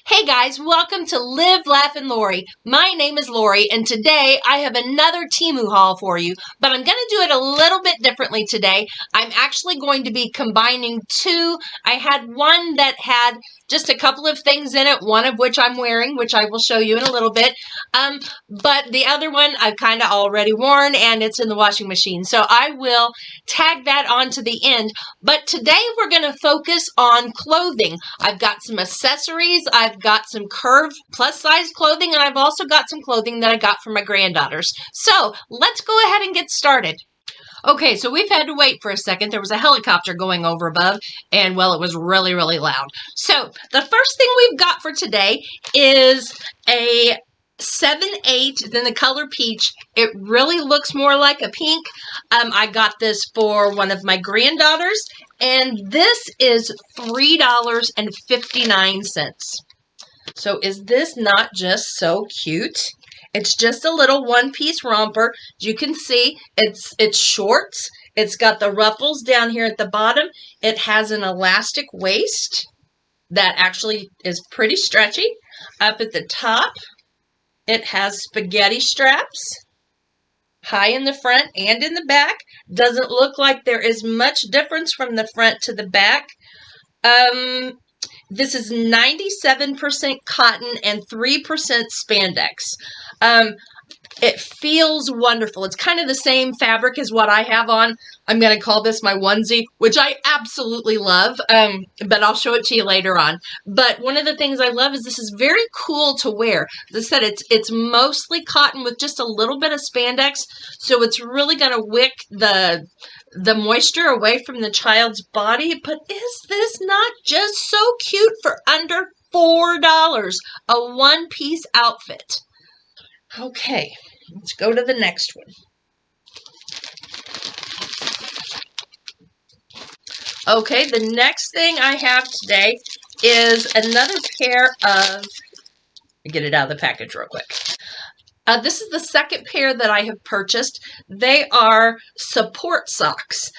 Hey guys, welcome to Live, Laugh, and Lori. My name is Lori, and today I have another TEMU haul for you, but I'm going to do it a little bit differently today. I'm actually going to be combining two. I had one that had just a couple of things in it, one of which I'm wearing, which I will show you in a little bit, but the other one I've kind of already worn, and it's in the washing machine, so I will tag that on to the end. But today we're going to focus on clothing. I've got some accessories, I've got some curved plus size clothing, and I've also got some clothing that I got from my granddaughters. So let's go ahead and get started. Okay, so we've had to wait for a second. There was a helicopter going over above, and well, it was really, really loud. So the first thing we've got for today is a 7/8 in the color peach. It really looks more like a pink. I got this for one of my granddaughters, and this is $3.59. So is this not just so cute? It's just a little one-piece romper. As you can see, it's shorts. It's got the ruffles down here at the bottom. It has an elastic waist that actually is pretty stretchy. Up at the top, it has spaghetti straps, high in the front and in the back. Doesn't look like there is much difference from the front to the back. This is 97% cotton and 3% spandex. It feels wonderful. It's kind of the same fabric as what I have on. I'm going to call this my onesie, which I absolutely love, but I'll show it to you later on. But one of the things I love is this is very cool to wear. As I said, it's mostly cotton with just a little bit of spandex, so it's really going to wick the moisture away from the child's body. But is this not just so cute for under $4? A one-piece outfit. Okay, let's go to the next one. Okay, the next thing I have today is another pair of, get it out of the package real quick. This is the second pair that I have purchased. They are support socks.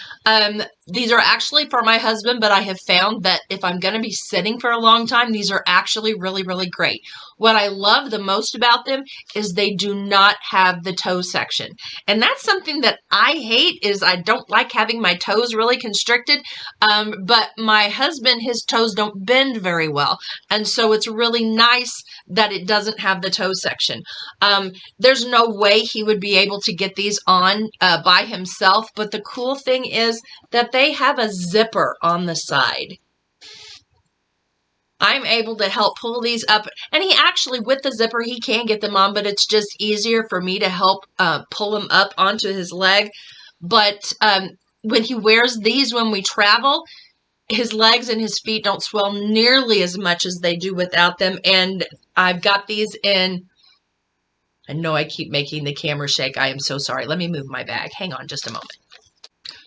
These are actually for my husband, but I have found that if I'm going to be sitting for a long time, these are actually really, really great. What I love the most about them is they do not have the toe section. And that's something that I hate, is I don't like having my toes really constricted. But my husband, his toes don't bend very well. And so it's really nice that it doesn't have the toe section. There's no way he would be able to get these on by himself. But the cool thing is that they have a zipper on the side. I'm able to help pull these up, and he actually, with the zipper, he can get them on, but it's just easier for me to help pull them up onto his leg. But when he wears these when we travel, his legs and his feet don't swell nearly as much as they do without them. And I've got these in, I know I keep making the camera shake. I am so sorry. Let me move my bag. Hang on just a moment.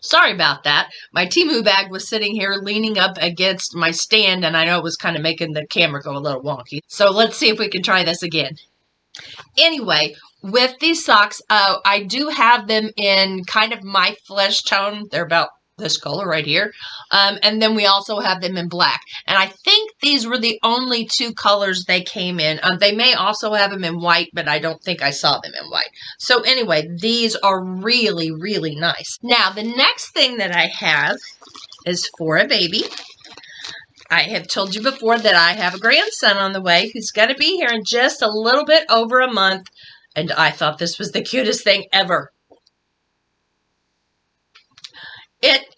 Sorry about that. My TEMU bag was sitting here leaning up against my stand, and I know it was kind of making the camera go a little wonky. So let's see if we can try this again. Anyway, with these socks, I do have them in kind of my flesh tone. They're about this color right here. And then we also have them in black. And I think these were the only two colors they came in. They may also have them in white, but I don't think I saw them in white. So anyway, these are really, really nice. Now, the next thing that I have is for a baby. I have told you before that I have a grandson on the way who's going to be here in just a little bit over a month. And I thought this was the cutest thing ever. It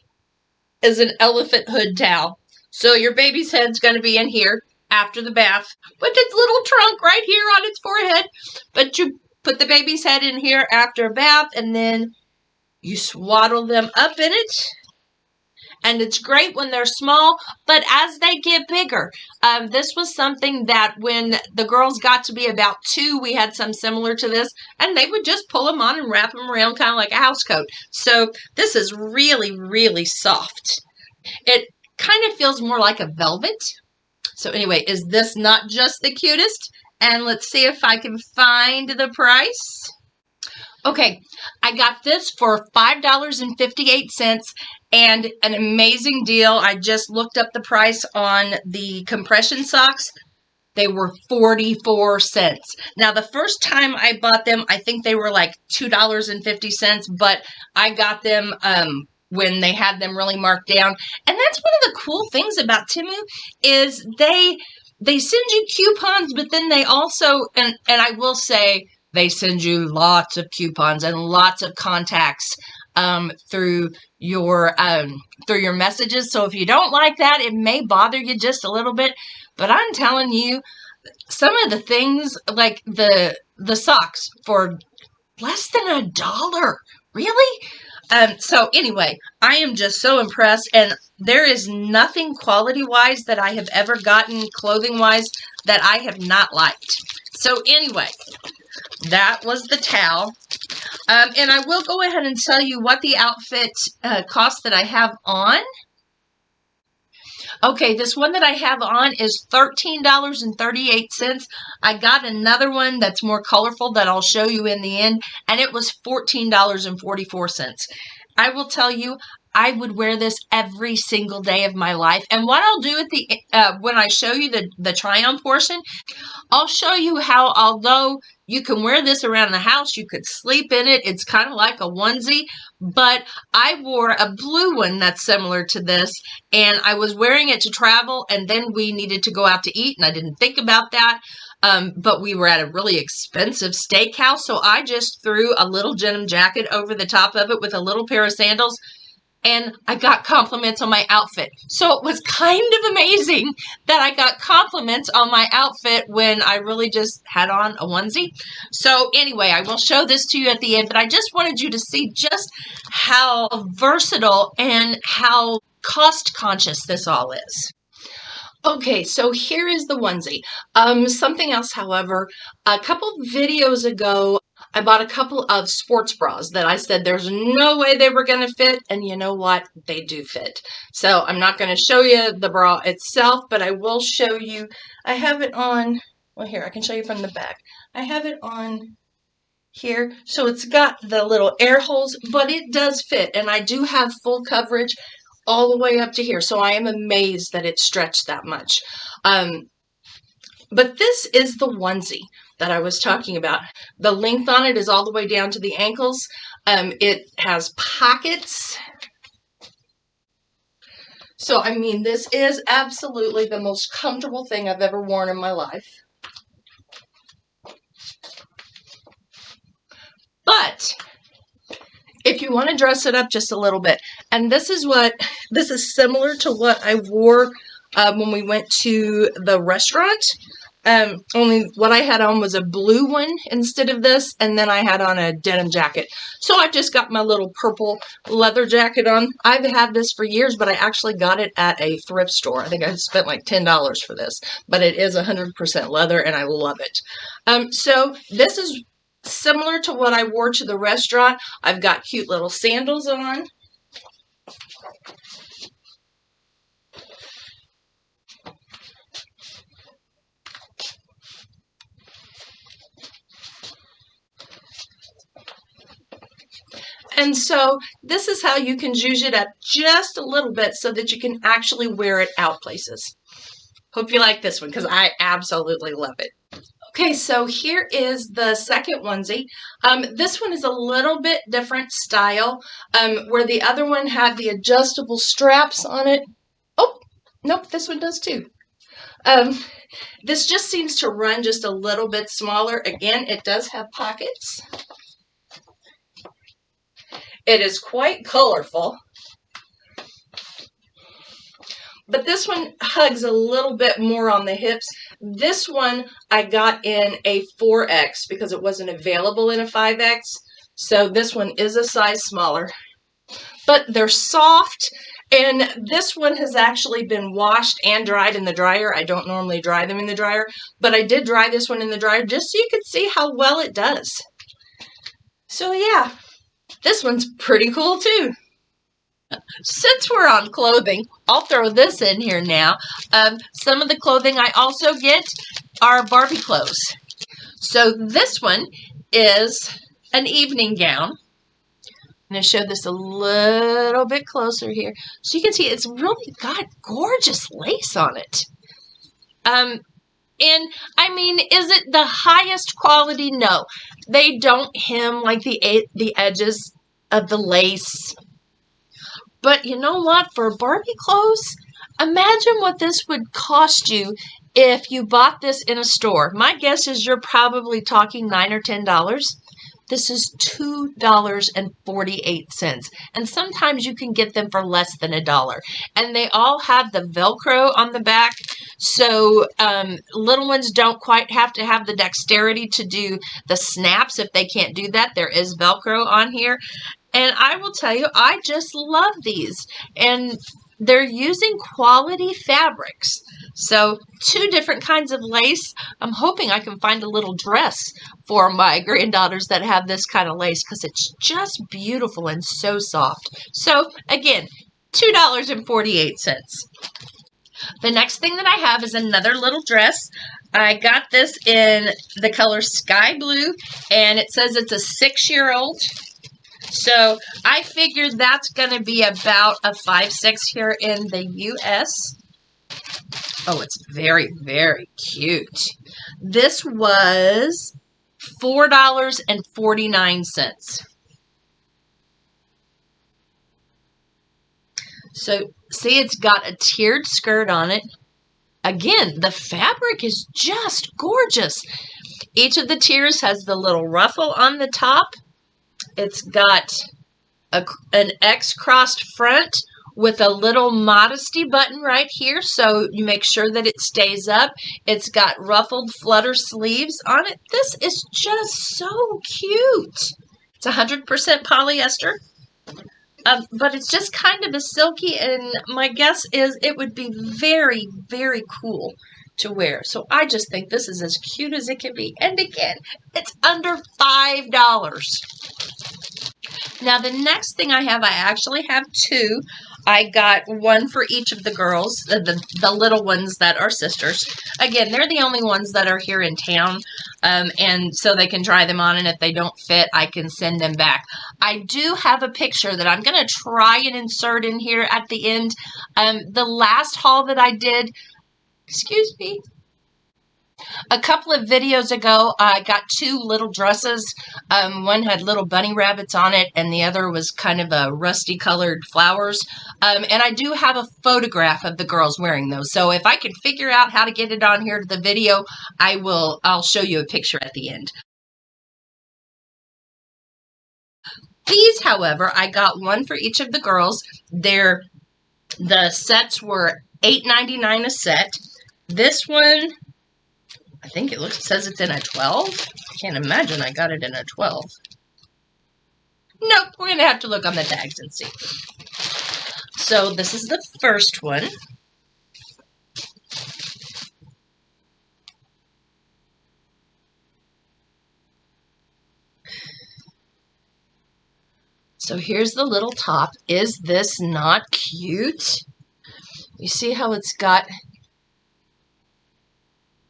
is an elephant hood towel. So your baby's head's going to be in here after the bath with its little trunk right here on its forehead. But you put the baby's head in here after a bath, and then you swaddle them up in it. And it's great when they're small, but as they get bigger, this was something that when the girls got to be about 2, we had some similar to this, and they would just pull them on and wrap them around kind of like a house coat. So this is really, really soft. It kind of feels more like a velvet. So anyway, is this not just the cutest? And let's see if I can find the price. Okay, I got this for $5.58 and an amazing deal. I just looked up the price on the compression socks. they were 44 cents. Now, the first time I bought them, I think they were like $2.50, but I got them when they had them really marked down. And that's one of the cool things about Temu is they send you coupons, but then they also, and I will say, they send you lots of coupons and lots of contacts through your messages. So if you don't like that, it may bother you just a little bit. But I'm telling you, some of the things like the socks for less than $1. Really? So anyway, I am just so impressed, and there is nothing quality-wise that I have ever gotten clothing-wise that I have not liked. So anyway, that was the towel. And I will go ahead and tell you what the outfit cost that I have on. Okay, this one that I have on is $13.38. I got another one that's more colorful that I'll show you in the end, and it was $14.44. I will tell you, I would wear this every single day of my life. And what I'll do at the when I show you the try-on portion, I'll show you how, although you can wear this around the house, you could sleep in it. It's kind of like a onesie, but I wore a blue one that's similar to this, and I was wearing it to travel, and then we needed to go out to eat, and I didn't think about that. But we were at a really expensive steakhouse, so I just threw a little denim jacket over the top of it with a little pair of sandals, and I got compliments on my outfit. So it was kind of amazing that I got compliments on my outfit when I really just had on a onesie. So anyway, I will show this to you at the end, but I just wanted you to see just how versatile and how cost conscious this all is. Okay, so here is the onesie. Something else, however, a couple videos ago, I bought a couple of sports bras that I said there's no way they were going to fit, and you know what? They do fit. So I'm not going to show you the bra itself, but I will show you. I have it on, well, here, I can show you from the back. I have it on here, so it's got the little air holes, but it does fit, and I do have full coverage all the way up to here, so I am amazed that it stretched that much. But this is the onesie that I was talking about. The length on it is all the way down to the ankles. It has pockets. So, I mean, this is absolutely the most comfortable thing I've ever worn in my life. But if you want to dress it up just a little bit, and this is similar to what I wore when we went to the restaurant. Only what I had on was a blue one instead of this, and then I had on a denim jacket. So I just got my little purple leather jacket on. I've had this for years, but I actually got it at a thrift store. I think I spent like $10 for this, but it is 100% leather, and I love it. So this is similar to what I wore to the restaurant. I've got cute little sandals on. And so this is how you can zhuzh it up just a little bit so that you can actually wear it out places. Hope you like this one because I absolutely love it. Okay, so here is the second onesie. This one is a little bit different style, where the other one had the adjustable straps on it. Oh, nope, this one does too. This just seems to run just a little bit smaller. Again, it does have pockets. It is quite colorful. But this one hugs a little bit more on the hips. This one I got in a 4X because it wasn't available in a 5X. So this one is a size smaller. But they're soft, and this one has actually been washed and dried in the dryer. I don't normally dry them in the dryer, but I did dry this one in the dryer just so you could see how well it does. So yeah. This one's pretty cool too. Since we're on clothing, I'll throw this in here now. Some of the clothing I also get are Barbie clothes. So this one is an evening gown. I'm going to show this a little bit closer here. So you can see it's really got gorgeous lace on it. And I mean, is it the highest quality? No. They don't hem like the edges of the lace. But you know what? For Barbie clothes, imagine what this would cost you if you bought this in a store. My guess is you're probably talking $9 or $10. This is $2.48. And sometimes you can get them for less than $1. And they all have the Velcro on the back. So little ones don't quite have to have the dexterity to do the snaps. If they can't do that, there is Velcro on here. And I will tell you, I just love these. And they're using quality fabrics. So 2 different kinds of lace. I'm hoping I can find a little dress for my granddaughters that have this kind of lace because it's just beautiful and so soft. So again, $2.48. The next thing that I have is another little dress. I got this in the color sky blue, and it says it's a 6-year-old. So I figured that's going to be about a 5'6" here in the U.S. Oh, it's very, very cute. This was $4.49. So see, it's got a tiered skirt on it. Again, the fabric is just gorgeous. Each of the tiers has the little ruffle on the top. It's got an X crossed front with a little modesty button right here, so you make sure that it stays up. It's got ruffled flutter sleeves on it. This is just so cute. It's 100% polyester, but it's just kind of a silky, and my guess is it would be very, very cool to wear. So I just think this is as cute as it can be. And again, it's under $5. Now, the next thing I actually have 2. I got one for each of the girls, the little ones that are sisters. Again, they're the only ones that are here in town, and so they can try them on, and if they don't fit, I can send them back. I do have a picture that I'm going to try and insert in here at the end. The last haul that I did, excuse me, a couple of videos ago, I got 2 little dresses. One had little bunny rabbits on it, and the other was kind of a rusty colored flowers. And I do have a photograph of the girls wearing those. So if I can figure out how to get it on here to the video, I'll show you a picture at the end. These, however, I got one for each of the girls. The sets were $8.99 a set. This one, I think it says it's in a 12. I can't imagine I got it in a 12. Nope, we're going to have to look on the tags and see. So this is the first one. So here's the little top. Is this not cute? You see how it's got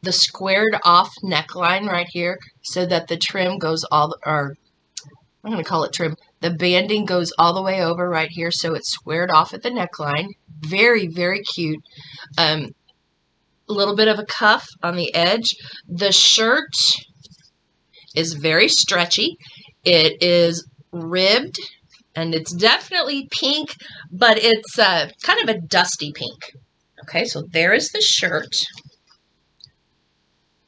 the squared off neckline right here so that the trim goes I'm going to call it trim. The banding goes all the way over right here, so it's squared off at the neckline. Very, very cute. A little bit of a cuff on the edge. The shirt is very stretchy. It is ribbed, and it's definitely pink, but it's kind of a dusty pink. Okay, so there is the shirt.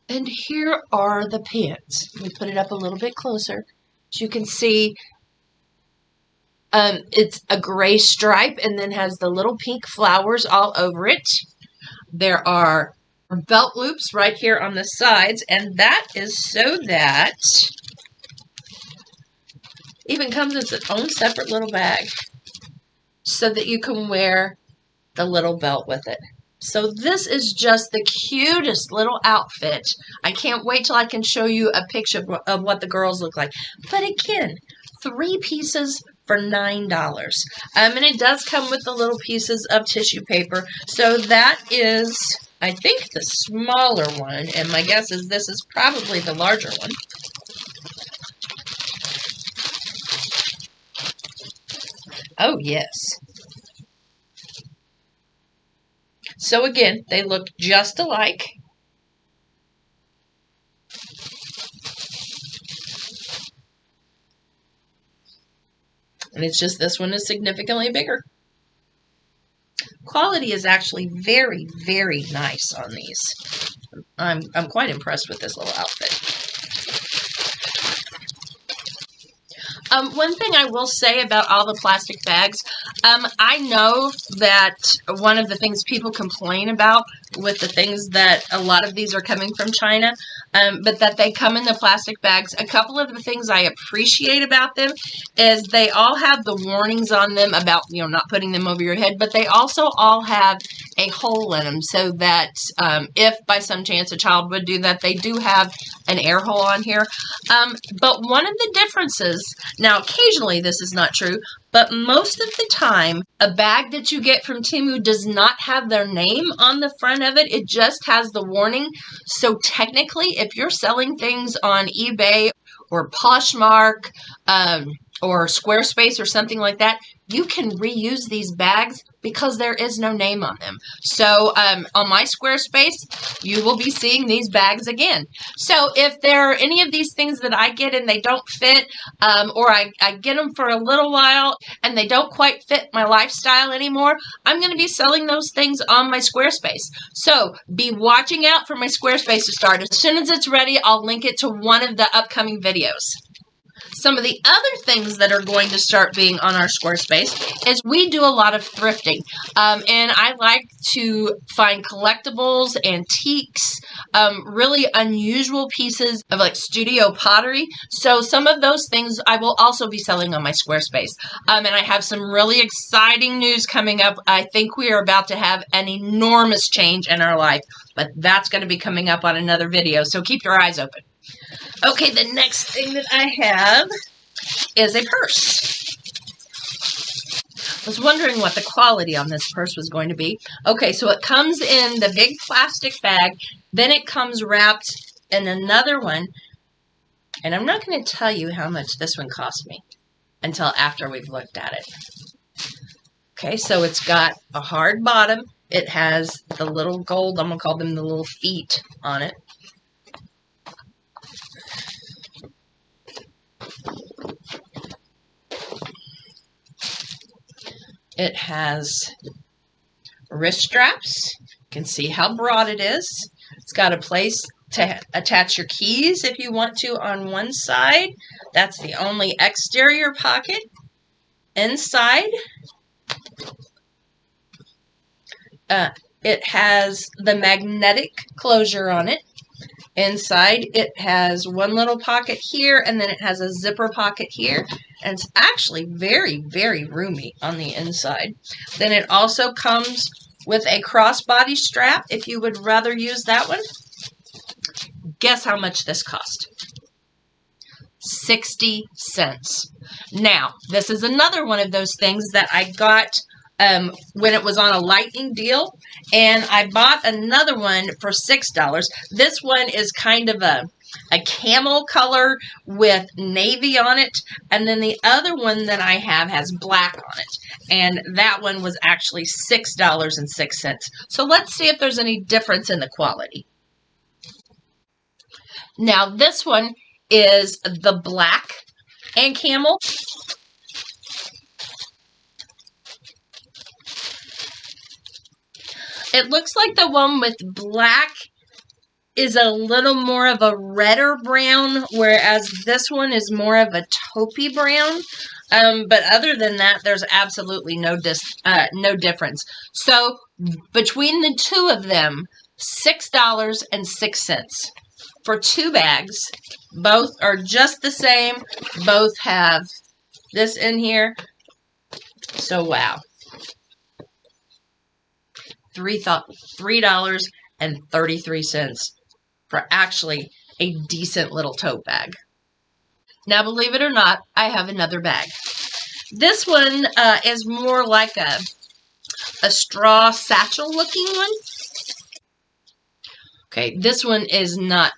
And here are the pants. Let me put it up a little bit closer. As you can see, it's a gray stripe and then has the little pink flowers all over it. There are belt loops right here on the sides, and that is so that even comes with its own separate little bag so that you can wear the little belt with it. So this is just the cutest little outfit. I can't wait till I can show you a picture of what the girls look like. But again, 3 pieces for $9. And it does come with the little pieces of tissue paper. So that is, I think, the smaller one. And my guess is this is probably the larger one. Oh, yes. So again, they look just alike. And it's just this one is significantly bigger. Quality is actually very, very nice on these. I'm quite impressed with this little outfit. One thing I will say about all the plastic bags, I know that one of the things people complain about with the things that a lot of these are coming from China, but that they come in the plastic bags. A couple of the things I appreciate about them is they all have the warnings on them about, you know, not putting them over your head, but they also all have a hole in them so that if by some chance a child would do that, they do have an air hole on here. But one of the differences, now occasionally this is not true, but most of the time, a bag that you get from TEMU does not have their name on the front of it. It just has the warning. So technically, if you're selling things on eBay or Poshmark or Squarespace or something like that, you can reuse these bags because there is no name on them. So on my Squarespace, you will be seeing these bags again. So if there are any of these things that I get and they don't fit, or I get them for a little while and they don't quite fit my lifestyle anymore, I'm going to be selling those things on my Squarespace. So be watching out for my Squarespace to start. As soon as it's ready, I'll link it to one of the upcoming videos. Some of the other things that are going to start being on our Squarespace is we do a lot of thrifting. And I like to find collectibles, antiques, really unusual pieces of like studio pottery. So some of those things I will also be selling on my Squarespace. And I have some really exciting news coming up. I think we are about to have an enormous change in our life, but that's going to be coming up on another video. So keep your eyes open. Okay, the next thing that I have is a purse. I was wondering what the quality on this purse was going to be. Okay, so it comes in the big plastic bag, then it comes wrapped in another one, and I'm not going to tell you how much this one cost me until after we've looked at it. Okay, so it's got a hard bottom. It has the little gold, I'm going to call them the little feet on it. It has wrist straps. You can see how broad it is. It's got a place to attach your keys if you want to on one side. That's the only exterior pocket. Inside, it has the magnetic closure on it. Inside, it has one little pocket here, and then it has a zipper pocket here. And it's actually very, very roomy on the inside. Then it also comes with a crossbody strap if you would rather use that one. Guess how much this cost? 60 cents. Now, this is another one of those things that I got when it was on a lightning deal, and I bought another one for $6. This one is kind of a camel color with navy on it, and then the other one that I have has black on it, and that one was actually $6.06. So let's see if there's any difference in the quality. Now this one is the black and camel. It looks like the one with black is a little more of a redder brown, whereas this one is more of a taupey brown. But other than that, there's absolutely no difference. So between the two of them, $6.06 for two bags. Both are just the same. Both have this in here. So wow. $3.33 for actually a decent little tote bag. Now, believe it or not, I have another bag. This one is more like a straw satchel looking one. Okay, this one is not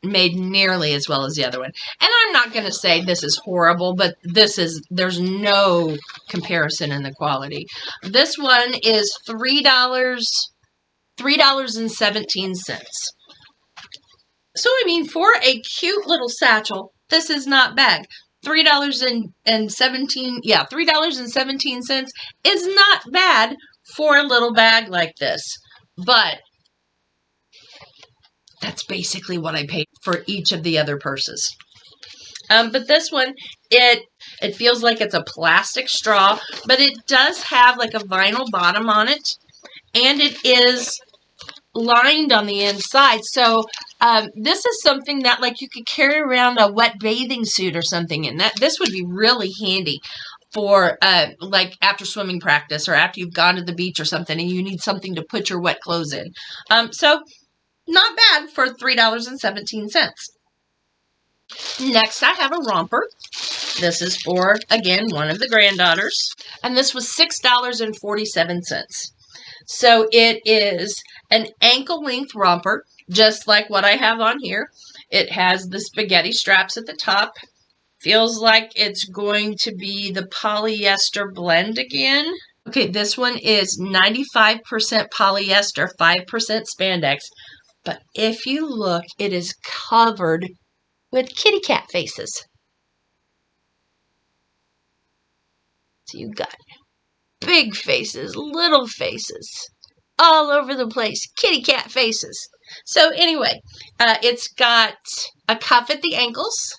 made nearly as well as the other one. And I'm not going to say this is horrible, but there's no comparison in the quality. This one is $3.17. So, I mean, for a cute little satchel, this is not bad. $3.17 is not bad for a little bag like this. But that's basically what I paid for each of the other purses. But this one, it feels like it's a plastic straw, but it does have like a vinyl bottom on it, and it is lined on the inside. So this is something that like you could carry around a wet bathing suit or something in. This would be really handy for like after swimming practice or after you've gone to the beach or something and you need something to put your wet clothes in. So not bad for $3.17. Next, I have a romper. This is for, again, one of the granddaughters. And this was $6.47. So it is an ankle-length romper, just like what I have on here. It has the spaghetti straps at the top. Feels like it's going to be the polyester blend again. Okay, this one is 95% polyester, 5% spandex. But if you look, it is covered with kitty cat faces. So you got big faces, little faces, all over the place, kitty cat faces. So anyway, it's got a cuff at the ankles.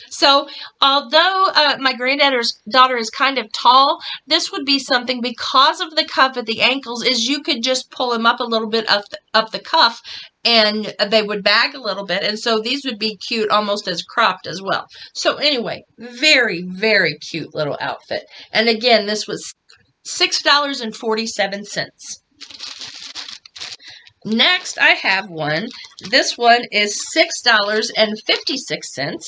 So although my granddaughter's daughter is kind of tall, this would be something because of the cuff at the ankles is you could just pull them up a little bit up the cuff and they would bag a little bit. And so these would be cute almost as cropped as well. So anyway, very, very cute little outfit. And again, this was $6.47. Next, I have one. This one is $6.56.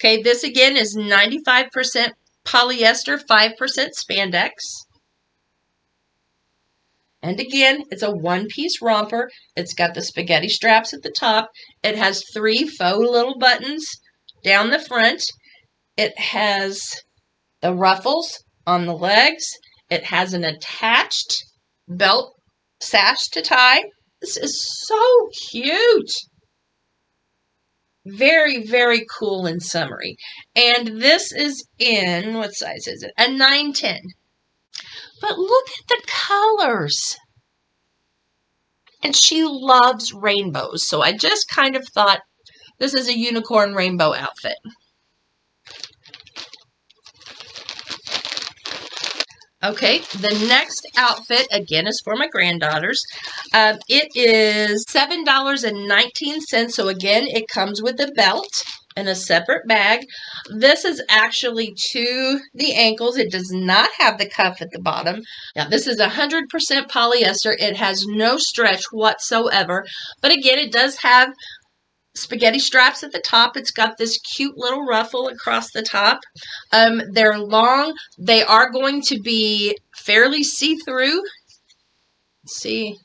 Okay, this again is 95% polyester, 5% spandex. And again, it's a one-piece romper. It's got the spaghetti straps at the top. It has 3 faux little buttons down the front. It has the ruffles on the legs. It has an attached belt sash to tie. This is so cute. Very, very cool and summery. And this is in, what size is it? A 9-10. But look at the colors. And she loves rainbows. So I just kind of thought this is a unicorn rainbow outfit. Okay, the next outfit, again, is for my granddaughters. It is $7.19, so again, it comes with a belt and a separate bag. This is actually to the ankles. It does not have the cuff at the bottom. Now, this is 100% polyester. It has no stretch whatsoever, but again, it does have spaghetti straps at the top. It's got this cute little ruffle across the top. They're long. They are going to be fairly see-through. Let's see.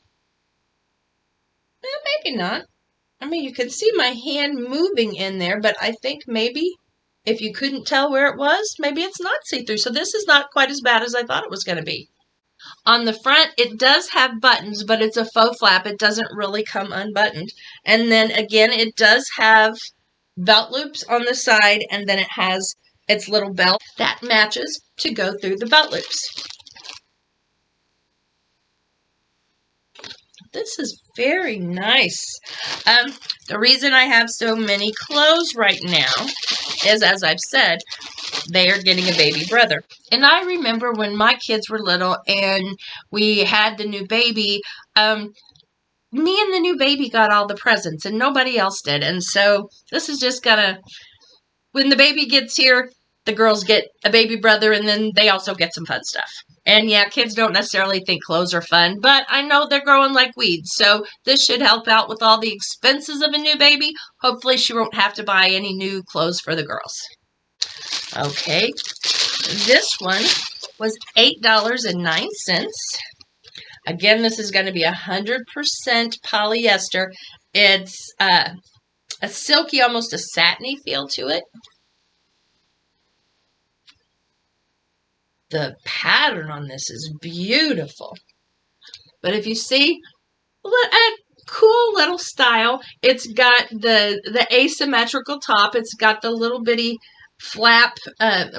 Well, maybe not. I mean, you can see my hand moving in there, but I think maybe if you couldn't tell where it was, maybe it's not see-through. So this is not quite as bad as I thought it was going to be. On the front, it does have buttons, but it's a faux flap. It doesn't really come unbuttoned. And then, again, it does have belt loops on the side, and then it has its little belt that matches to go through the belt loops. This is very nice. The reason I have so many clothes right now is, as I've said, they are getting a baby brother. And I remember when my kids were little and we had the new baby, me and the new baby got all the presents and nobody else did. And so this is just gonna, when the baby gets here, the girls get a baby brother and then they also get some fun stuff. And yeah, kids don't necessarily think clothes are fun, but I know they're growing like weeds. So this should help out with all the expenses of a new baby. Hopefully she won't have to buy any new clothes for the girls. Okay, this one was $8.09. Again, this is going to be 100% polyester. It's a silky, almost a satiny feel to it. The pattern on this is beautiful. But if you see, cool little style. It's got the asymmetrical top. It's got the little bitty flap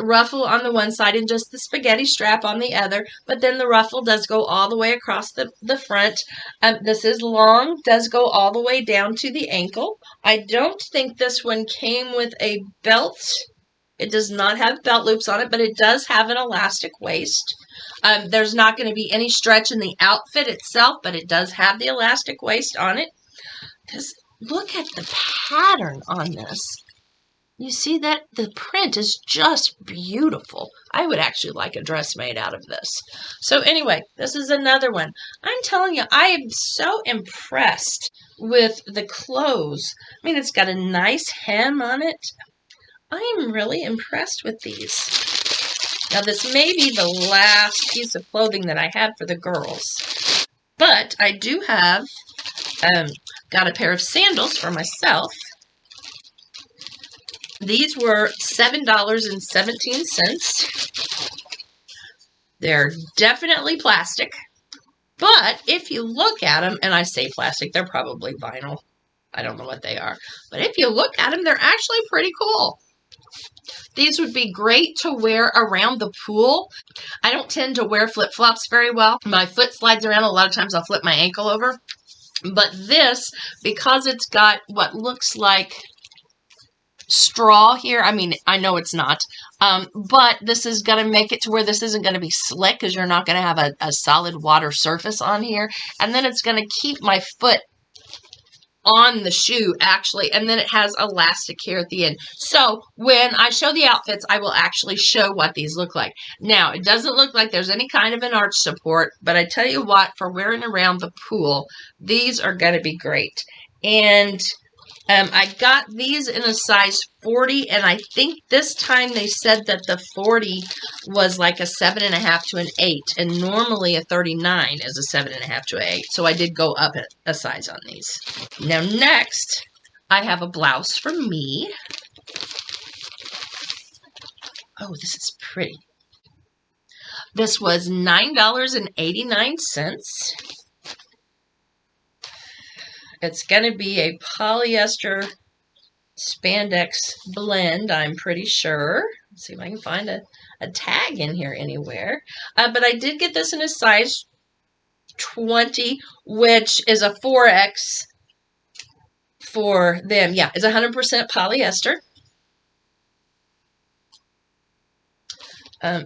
ruffle on the one side and just the spaghetti strap on the other, but then the ruffle does go all the way across the front. This is long, does go all the way down to the ankle. I don't think this one came with a belt. It does not have belt loops on it, but it does have an elastic waist. There's not going to be any stretch in the outfit itself, but it does have the elastic waist on it. Because look at the pattern on this. You see that? The print is just beautiful. I would actually like a dress made out of this. So anyway, this is another one. I'm telling you, I am so impressed with the clothes. I mean, it's got a nice hem on it. I am really impressed with these. Now, this may be the last piece of clothing that I have for the girls. But I do have got a pair of sandals for myself. These were $7.17. They're definitely plastic. But if you look at them, and I say plastic, they're probably vinyl. I don't know what they are. But if you look at them, they're actually pretty cool. These would be great to wear around the pool. I don't tend to wear flip-flops very well. My foot slides around. A lot of times I'll flip my ankle over. But this, because it's got what looks like straw here. I mean, I know it's not. But this is going to make it to where this isn't going to be slick because you're not going to have a solid water surface on here. And then it's going to keep my foot on the shoe, actually. And then it has elastic here at the end. So when I show the outfits, I will actually show what these look like. Now, it doesn't look like there's any kind of an arch support. But I tell you what, for wearing around the pool, these are going to be great. And I got these in a size 40, and I think this time they said that the 40 was like a 7.5 to an 8, and normally a 39 is a 7.5 to an 8. So I did go up a size on these. Now next, I have a blouse for me. Oh, this is pretty. This was $9.89. It's going to be a polyester spandex blend, I'm pretty sure. Let's see if I can find a tag in here anywhere. But I did get this in a size 20, which is a 4X for them. Yeah, it's 100% polyester.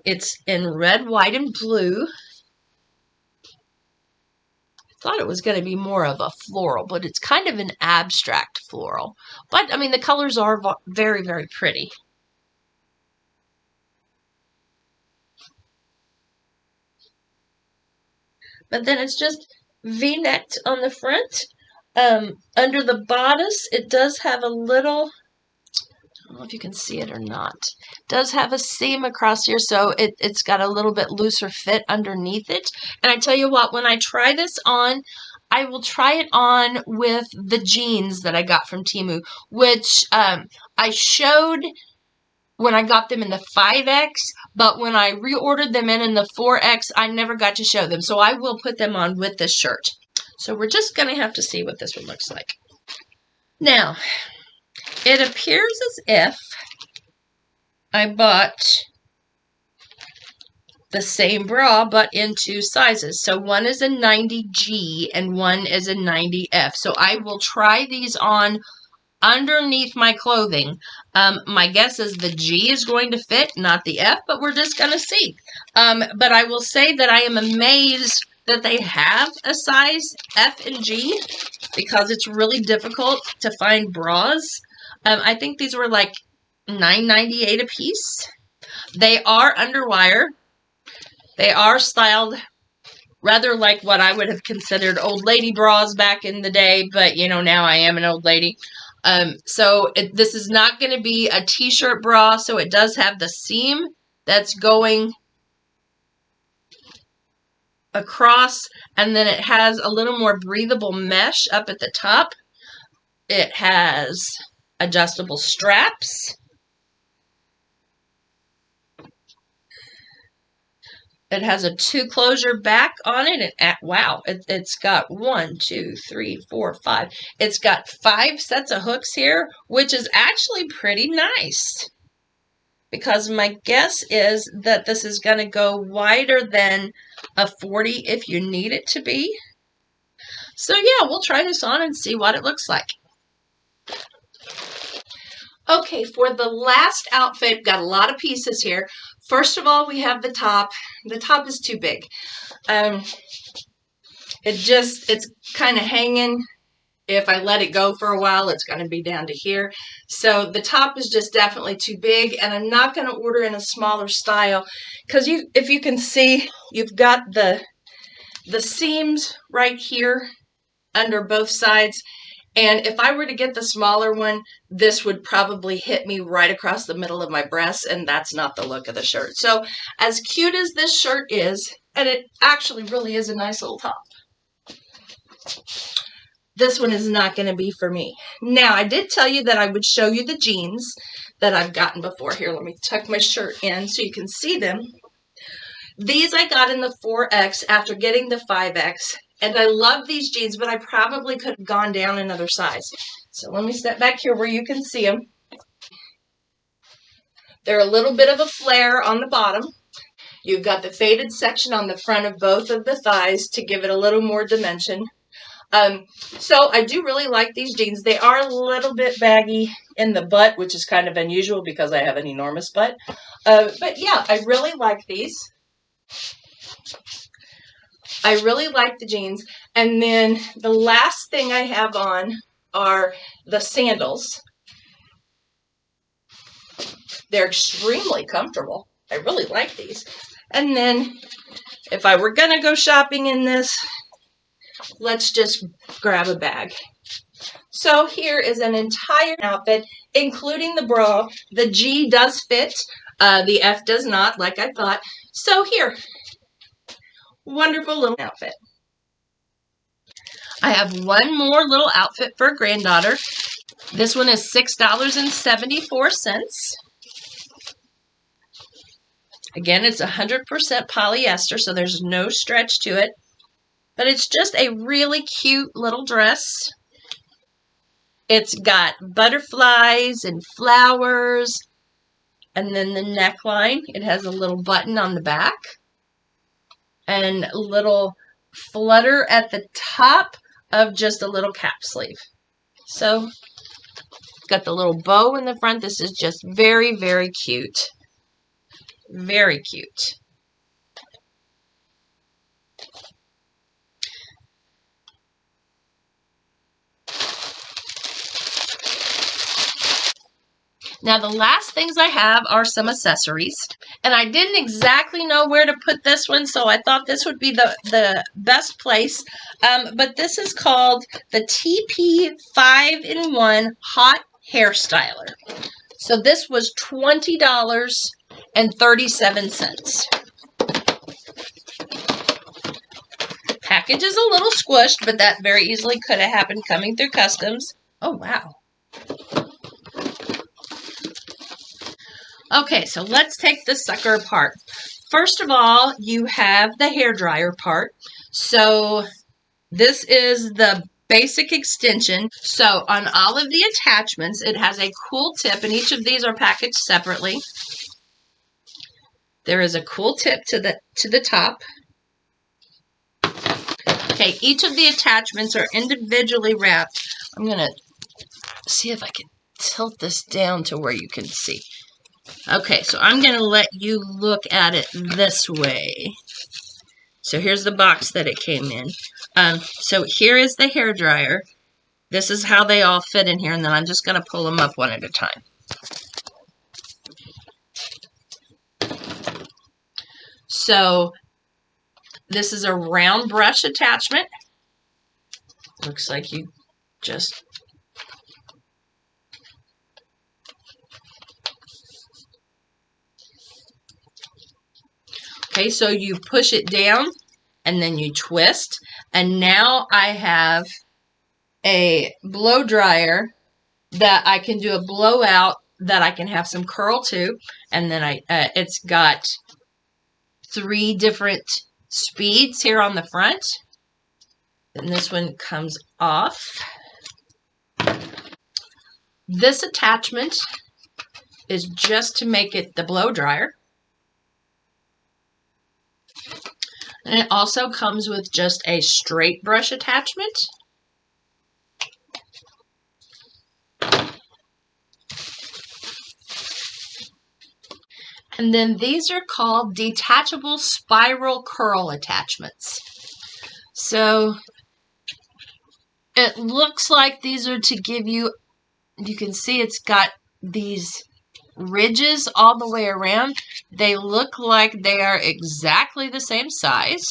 It's in red, white, and blue. Thought it was going to be more of a floral, but it's kind of an abstract floral. But, I mean, the colors are very, very pretty. But then it's just V-necked on the front. Under the bodice, it does have a little, I don't know if you can see it or not. It does have a seam across here, so it's got a little bit looser fit underneath it. And I tell you what, when I try this on, I will try it on with the jeans that I got from TEMU, which I showed when I got them in the 5X, but when I reordered them in the 4X, I never got to show them. So I will put them on with this shirt. So we're just going to have to see what this one looks like. Now, it appears as if I bought the same bra, but in 2 sizes. So one is a 90G and one is a 90F. So I will try these on underneath my clothing. My guess is the G is going to fit, not the F, but we're just going to see. But I will say that I am amazed that they have a size F and G because it's really difficult to find bras. I think these were like $9.98 a piece. They are underwire. They are styled rather like what I would have considered old lady bras back in the day, but you know, now I am an old lady. So this is not going to be a t-shirt bra, so it does have the seam that's going across, and then it has a little more breathable mesh up at the top. It has adjustable straps. It has a 2 closure back on it. And wow, it's got 1, 2, 3, 4, 5. It's got 5 sets of hooks here, which is actually pretty nice. Because my guess is that this is going to go wider than a 40 if you need it to be. So yeah, we'll try this on and see what it looks like. Okay, for the last outfit, got a lot of pieces here. First of all, we have the top. The top is too big. It's kind of hanging. If I let it go for a while, it's going to be down to here. So the top is just definitely too big, and I'm not going to order in a smaller style because if you can see, you've got the seams right here under both sides. And if I were to get the smaller one, this would probably hit me right across the middle of my breast, and that's not the look of the shirt. So as cute as this shirt is, and it actually really is a nice little top, this one is not going to be for me. Now, I did tell you that I would show you the jeans that I've gotten before. Here, let me tuck my shirt in so you can see them. These I got in the 4X after getting the 5X. And I love these jeans, but I probably could have gone down another size. So let me step back here where you can see them. They're a little bit of a flare on the bottom. You've got the faded section on the front of both of the thighs to give it a little more dimension. So I do really like these jeans. They are a little bit baggy in the butt, which is kind of unusual because I have an enormous butt. But yeah, I really like these. I really like the jeans. And then the last thing I have on are the sandals. They're extremely comfortable. I really like these. And then if I were going to go shopping in this, let's just grab a bag. So here is an entire outfit, including the bra. The G does fit. The F does not, like I thought. So here. Wonderful little outfit. I have one more little outfit for a granddaughter. This one is $6.74. Again, it's 100% polyester, so there's no stretch to it. But it's just a really cute little dress. It's got butterflies and flowers. And then the neckline, it has a little button on the back. And a little flutter at the top of just a little cap sleeve. So, it's got the little bow in the front. This is just very, very cute. Very cute. Now, the last things I have are some accessories. And I didn't exactly know where to put this one, so I thought this would be the best place. But this is called the TP 5-in-1 Hot Hair Styler. So this was $20.37. Package is a little squished, but that very easily could have happened coming through customs. Oh, wow. Okay, so let's take this sucker apart. First of all, you have the hairdryer part. So this is the basic extension. So on all of the attachments, it has a cool tip, and each of these are packaged separately. There is a cool tip to the top. Okay, each of the attachments are individually wrapped. I'm going to see if I can tilt this down to where you can see. Okay, so I'm going to let you look at it this way. So here's the box that it came in. So here is the hairdryer. This is how they all fit in here, and then I'm just going to pull them up one at a time. So this is a round brush attachment. Looks like you just... Okay, so you push it down and then you twist. And now I have a blow dryer that I can do a blowout that I can have some curl to. And then it's got 3 different speeds here on the front. And this one comes off. This attachment is just to make it the blow dryer. And it also comes with just a straight brush attachment. And then these are called detachable spiral curl attachments. So it looks like these are to give you, you can see it's got these ridges all the way around. They look like they are exactly the same size.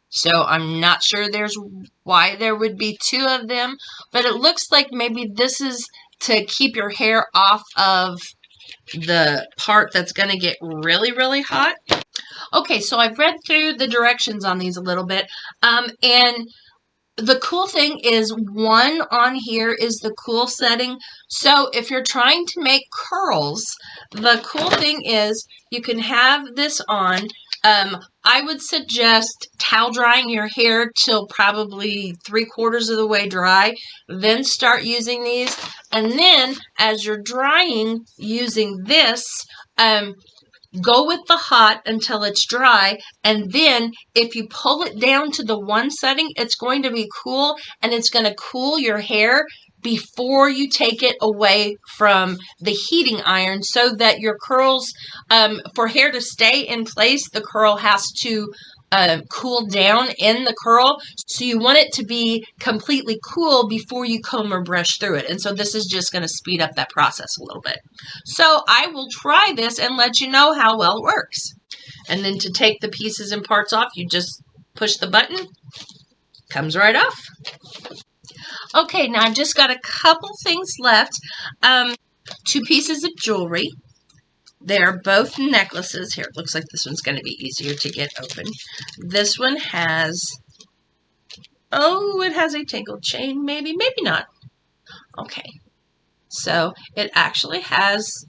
So I'm not sure there's why there would be 2 of them, but it looks like maybe this is to keep your hair off of the part that's going to get really, really hot. Okay, so I've read through the directions on these a little bit, and the cool thing is 1 on here is the cool setting. So if you're trying to make curls, the cool thing is you can have this on. I would suggest towel drying your hair till probably 3/4 of the way dry, then start using these. And then as you're drying using this, go with the hot until it's dry, and then if you pull it down to the 1 setting, it's going to be cool, and it's going to cool your hair before you take it away from the heating iron, so that your curls, for hair to stay in place, the curl has to cool down in the curl. So you want it to be completely cool before you comb or brush through it. And so this is just going to speed up that process a little bit. So I will try this and let you know how well it works. And then to take the pieces and parts off, you just push the button, comes right off. Okay, now I've just got a couple things left. 2 pieces of jewelry. They're both necklaces. Here, it looks like this one's going to be easier to get open. This one has, oh, it has a tangled chain, maybe not. Okay, so it actually has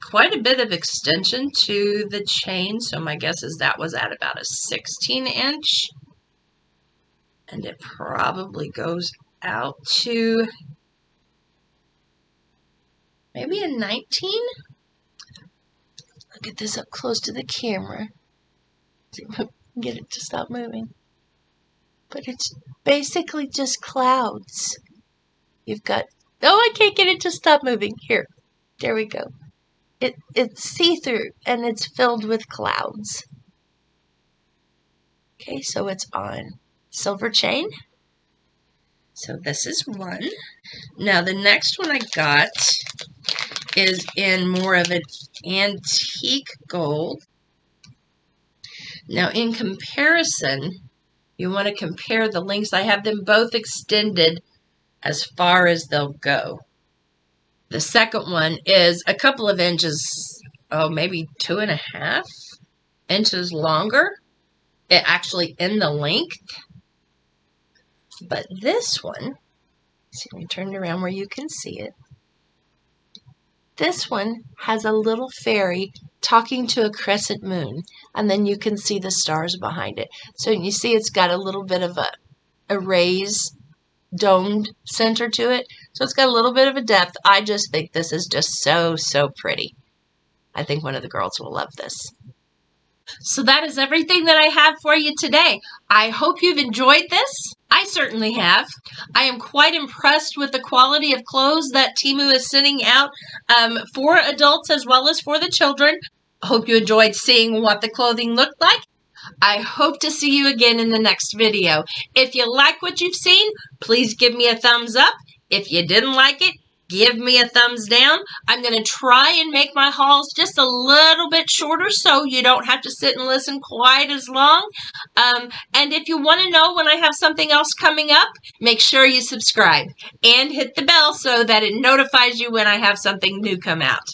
quite a bit of extension to the chain, so my guess is that was at about a 16-inch. And it probably goes out to maybe a 19. Look at this up close to the camera. See if I can get it to stop moving. But it's basically just clouds. You've got, oh, I can't get it to stop moving. Here, there we go. It's see-through and it's filled with clouds. Okay, so it's on silver chain. So this is one. Now the next one I got is in more of an antique gold. Now in comparison, you want to compare the lengths. I have them both extended as far as they'll go. The second one is a couple of inches, oh, maybe 2.5 inches longer. It actually in the length. But this one, see, let me turn it around where you can see it. This one has a little fairy talking to a crescent moon, and then you can see the stars behind it. So you see it's got a little bit of a raised, domed center to it. So it's got a little bit of a depth. I just think this is just so, so pretty. I think one of the girls will love this. So that is everything that I have for you today. I hope you've enjoyed this. I certainly have. I am quite impressed with the quality of clothes that TEMU is sending out for adults as well as for the children. I hope you enjoyed seeing what the clothing looked like. I hope to see you again in the next video. If you like what you've seen, please give me a thumbs up. If you didn't like it, give me a thumbs down. I'm going to try and make my hauls just a little bit shorter so you don't have to sit and listen quite as long. And if you want to know when I have something else coming up, make sure you subscribe and hit the bell so that it notifies you when I have something new come out.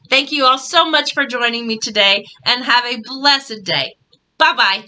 Thank you all so much for joining me today, and have a blessed day. Bye-bye.